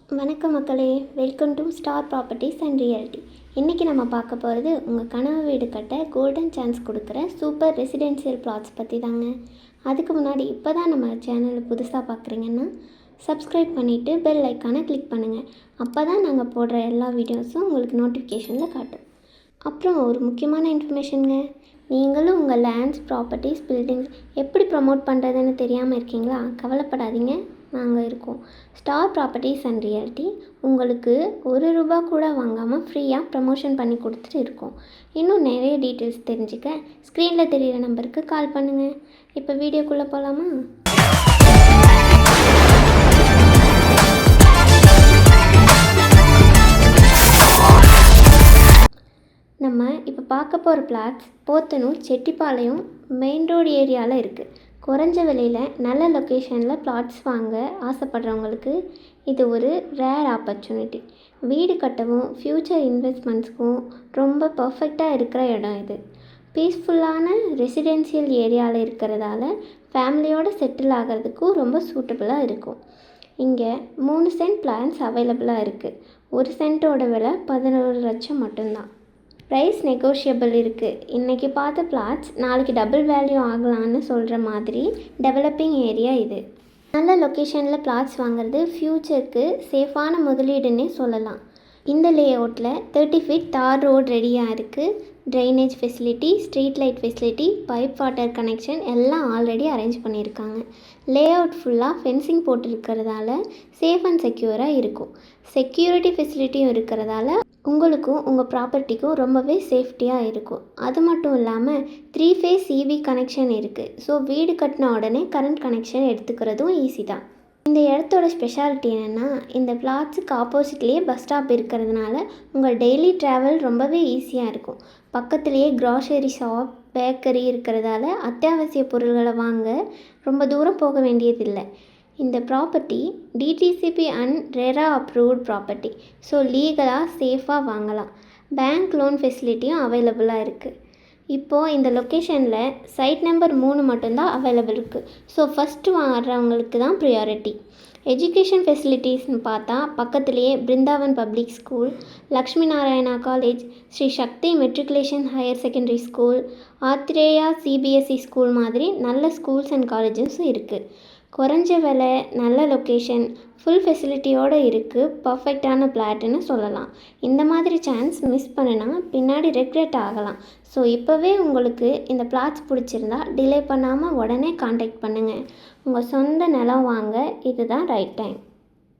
வணக்கம் மக்களே, welcome to star properties and reality. இன்றைக்கி நம்ம பார்க்க போகிறது உங்கள் கனவு வீடு கட்ட கோல்டன் சான்ஸ் கொடுக்குற சூப்பர் ரெசிடென்ஷியல் பிளாட்ஸ் பற்றி தாங்க. அதுக்கு முன்னாடி இப்போ தான் நம்ம சேனலில் புதுசாக பார்க்குறீங்கன்னா சப்ஸ்கிரைப் பண்ணிவிட்டு பெல் ஐக்கானை கிளிக் பண்ணுங்கள். அப்போ தான் நாங்கள் போடுற எல்லா வீடியோஸும் உங்களுக்கு நோட்டிஃபிகேஷனில் காட்டும். அப்புறம் ஒரு முக்கியமான இன்ஃபர்மேஷனுங்க, நீங்களும் உங்கள் லேண்ட்ஸ், ப்ராப்பர்ட்டிஸ், பில்டிங்ஸ் எப்படி ப்ரமோட் பண்ணுறதுன்னு தெரியாமல் இருக்கீங்களா? கவலைப்படாதீங்க, நாங்கள் இருக்கோம். ஸ்டார் ப்ராப்பர்ட்டிஸ் அண்ட் ரியாலிட்டி உங்களுக்கு ₹1 கூட வாங்காமல் ஃப்ரீயாக ப்ரமோஷன் பண்ணி கொடுத்துட்டு இருக்கோம். இன்னும் நிறைய டீட்டெயில்ஸ் தெரிஞ்சுக்க ஸ்க்ரீனில் தெரிகிற நம்பருக்கு கால் பண்ணுங்கள். இப்போ வீடியோக்குள்ளே போகலாமா? நம்ம இப்போ பார்க்க போகிற flats Pothanur Chettipalayam main road ஏரியாவில் இருக்குது. குறைஞ்ச விலையில் நல்ல லொக்கேஷனில் பிளாட்ஸ் வாங்க ஆசைப்படுறவங்களுக்கு இது ஒரு ரேர் ஆப்பர்ச்சுனிட்டி. வீடு கட்டவும் ஃப்யூச்சர் இன்வெஸ்ட்மெண்ட்ஸ்க்கும் ரொம்ப பர்ஃபெக்டாக இருக்கிற இடம் இது. பீஸ்ஃபுல்லான ரெசிடென்ஷியல் ஏரியாவில் இருக்கிறதால ஃபேமிலியோடு செட்டில் ஆகிறதுக்கும் ரொம்ப சூட்டபுளாக இருக்கும். இங்கே 3 சென்ட் பிளான்ஸ் அவைலபிளாக இருக்குது. 1 சென்ட்டோட விலை 11 லட்சம் மட்டும்தான். ப்ரைஸ் நெகோஷியபிள் இருக்குது. இன்றைக்கி பார்த்த பிளாட்ஸ் நாளைக்கு டபுள் வேல்யூ ஆகலான்னு சொல்கிற மாதிரி டெவலப்பிங் ஏரியா இது. நல்ல லொக்கேஷனில் பிளாட்ஸ் வாங்குறது ஃப்யூச்சருக்கு சேஃபான முதலீடுன்னே சொல்லலாம். இந்த லே அவுட்டில் 30 ஃபீட் தார் ரோடு ரெடியாக இருக்குது. Drainage facility, street light facility, pipe water connection எல்லாம் ஆல்ரெடி அரேஞ்ச் பண்ணியிருக்காங்க. லே அவுட் ஃபுல்லாக ஃபென்சிங் போட்டிருக்கிறதால சேஃப் அண்ட் செக்யூராக இருக்கும். செக்யூரிட்டி ஃபெசிலிட்டியும் இருக்கிறதால உங்களுக்கும் உங்கள் ப்ராப்பர்ட்டிக்கும் ரொம்பவே சேஃப்டியாக இருக்கும். அது மட்டும் இல்லாமல் 3 ஃபேஸ் EV கனெக்ஷன் இருக்குது. ஸோ வீடு கட்டின உடனே கரண்ட் கனெக்ஷன் எடுத்துக்கிறதும் ஈஸி தான். இந்த இடத்தோட ஸ்பெஷாலிட்டி என்னென்னா, இந்த பிளாட்ஸுக்கு ஆப்போசிட்லேயே பஸ் ஸ்டாப் இருக்கிறதுனால உங்கள் டெய்லி ட்ராவல் ரொம்பவே ஈஸியாக இருக்கும். பக்கத்துலேயே க்ராசரி ஷாப், பேக்கரி இருக்கிறதால அத்தியாவசிய பொருள்களை வாங்க ரொம்ப தூரம் போக வேண்டியதில்லை. இந்த property DTCP and RERA approved property. So லீகலாக சேஃபாக வாங்கலாம். பேங்க் லோன் ஃபெசிலிட்டியும் அவைலபிளாக இருக்குது. இப்போது இந்த லொக்கேஷனில் சைட் நம்பர் 3 மட்டும்தான் அவைலபிள் இருக்குது. ஸோ ஃபஸ்ட்டு வர்றவங்களுக்கு தான் ப்ரியாரிட்டி. எஜுகேஷன் ஃபெசிலிட்டிஸ்னு பார்த்தா பக்கத்துலேயே Brindavan public school, Lakshmi Narayana college, Sri Shakti matriculation higher secondary school, Athreya CBSE school மாதிரி நல்ல ஸ்கூல்ஸ் அண்ட் காலேஜஸும் இருக்குது. குறைஞ்ச விலை, நல்ல லொக்கேஷன், ஃபுல் ஃபெசிலிட்டியோடு இருக்குது. பர்ஃபெக்டான பிளாட்டுன்னு சொல்லலாம். இந்த மாதிரி சான்ஸ் மிஸ் பண்ணினா பின்னாடி ரெக்ரெட் ஆகலாம். ஸோ இப்போவே உங்களுக்கு இந்த பிளாட்ஸ் பிடிச்சிருந்தா டிலே பண்ணாமல் உடனே காண்டாக்ட் பண்ணுங்கள். உங்கள் சொந்த நிலம் வாங்க இதுதான் ரைட் டைம்.